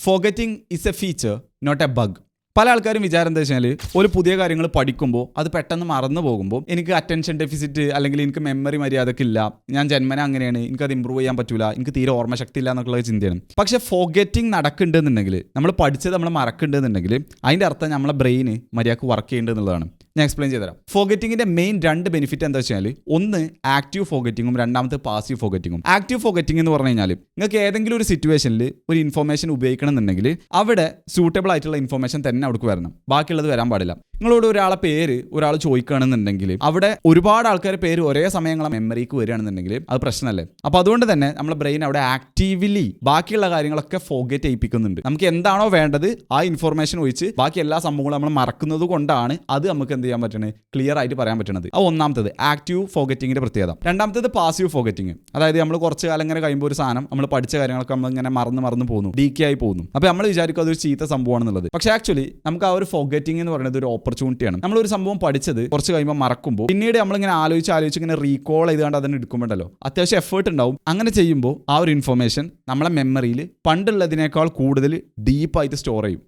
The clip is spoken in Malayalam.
Forgetting is a feature not a bug. പല ആൾക്കാരും വിചാരം എന്താ വെച്ചാൽ ഒരു പുതിയ കാര്യങ്ങൾ പഠിക്കുമ്പോൾ അത് പെട്ടെന്ന് മറന്നു പോകുമ്പോൾ എനിക്ക് അറ്റൻഷൻ ഡെഫിസിറ്റ് അല്ലെങ്കിൽ എനിക്ക് മെമ്മറി മര്യാദക്കില്ല, ഞാൻ ജന്മന അങ്ങനെയാണ്, എനിക്കത് ഇമ്പ്രൂവ് ചെയ്യാൻ പറ്റൂല, എനിക്ക് തീരെ ഓർമ്മശക്തി ഇല്ല എന്നൊക്കെയുള്ള ചിന്തയാണ്. പക്ഷേ ഫോർഗെറ്റിംഗ് നടക്കുന്നുണ്ടെന്നുണ്ടെങ്കിൽ, നമ്മൾ പഠിച്ചത് നമ്മൾ മറക്കുന്നുണ്ടെന്നുണ്ടെങ്കിൽ അതിൻ്റെ അർത്ഥം നമ്മളെ ബ്രെയിന് മര്യാദക്ക് വർക്ക് ചെയ്യേണ്ടതെന്നുള്ളതാണ്. ഞാൻ എക്സ്പ്ലെയിൻ ചെയ്തുതരാം. ഫോർഗെറ്റിങ്ങിൻ്റെ മെയിൻ 2 ബെനിഫിറ്റ് എന്താ വെച്ചാൽ, ഒന്ന് ആക്റ്റീവ് ഫോർഗെറ്റിങ്ങും, രണ്ടാമത്തെ പാസീവ് ഫോർഗെറ്റിങ്ങും. ആക്റ്റീവ് ഫോർഗെറ്റിംഗ് എന്ന് പറഞ്ഞു കഴിഞ്ഞാൽ നിങ്ങൾക്ക് ഏതെങ്കിലും ഒരു സിറ്റുവേഷനിൽ ഒരു ഇൻഫോർമേഷൻ ഉപയോഗിക്കണം എന്നുണ്ടെങ്കിൽ അവിടെ സൂട്ടബിൾ ആയിട്ടുള്ള ഇൻഫോർമേഷൻ തന്നെ അവിടേക്ക് വരണം, ബാക്കിയുള്ളത് വരാൻ പാടില്ല. നിങ്ങളോട് ഒരാളെ പേര് ഒരാൾ ചോദിക്കുകയാണെന്നുണ്ടെങ്കിൽ അവിടെ ഒരുപാട് ആൾക്കാരുടെ പേര് ഒരേ സമയങ്ങളെ മെമ്മറിക്ക് വരികയാണെന്നുണ്ടെങ്കിൽ അത് പ്രശ്നമല്ലേ. അപ്പോൾ അതുകൊണ്ട് തന്നെ നമ്മുടെ ബ്രെയിൻ അവിടെ ആക്റ്റീവ്ലി ബാക്കിയുള്ള കാര്യങ്ങളൊക്കെ ഫോർഗെറ്റ് ചെയ്യിപ്പിക്കുന്നുണ്ട്. നമുക്ക് എന്താണോ വേണ്ടത് ആ ഇൻഫോർമേഷൻ ഒഴിച്ച് ബാക്കി എല്ലാ സംഭവങ്ങളും നമ്മൾ മറക്കുന്നത് കൊണ്ടാണ് അത് നമുക്ക് എന്ത് ചെയ്യാൻ പറ്റണത്, ക്ലിയർ ആയിട്ട് പറയാൻ പറ്റുന്നത്. അത് ഒന്നാമത്തത് ആക്റ്റീവ് ഫോർഗെറ്റിങ്ങിന്റെ പ്രത്യേകത. രണ്ടാമത്തത് പാസീവ് ഫോർഗെറ്റിംഗ്. അതായത് നമ്മൾ കുറച്ച് കാലം ഇങ്ങനെ കഴിയുമ്പോൾ ഒരു സാധനം നമ്മൾ പഠിച്ച കാര്യങ്ങളൊക്കെ നമ്മൾ ഇങ്ങനെ മറന്നു പോകുന്നു, ഡീക്കേ ആയി പോകുന്നു. അപ്പോൾ നമ്മൾ വിചാരിക്കും അതൊരു ചീത്ത സംഭവമാണെന്നുള്ളത്. പക്ഷേ ആക്ച്വലി നമുക്ക് ആ ഒരു ഫോർഗെറ്റിംഗ് എന്ന് പറയുന്നത് ഒരു ഓപ്പർച്യൂണിറ്റിയാണ്. നമ്മളൊരു സംഭവം പഠിച്ചത് കുറച്ച് കഴിയുമ്പോൾ മറക്കുമ്പോൾ പിന്നീട് നമ്മളിങ്ങനെ ആലോചിച്ച് ഇങ്ങനെ റീകോൾ ചെയ്തുകൊണ്ട് അതിന് എടുക്കുമ്പോഴല്ലോ അത്യാവശ്യം എഫേർട്ട് ഉണ്ടാവും. അങ്ങനെ ചെയ്യുമ്പോൾ ആ ഒരു ഇൻഫർമേഷൻ നമ്മളെ മെമ്മറിയിൽ പണ്ടുള്ളതിനേക്കാൾ കൂടുതൽ ഡീപ്പായിട്ട് സ്റ്റോർ ചെയ്യും.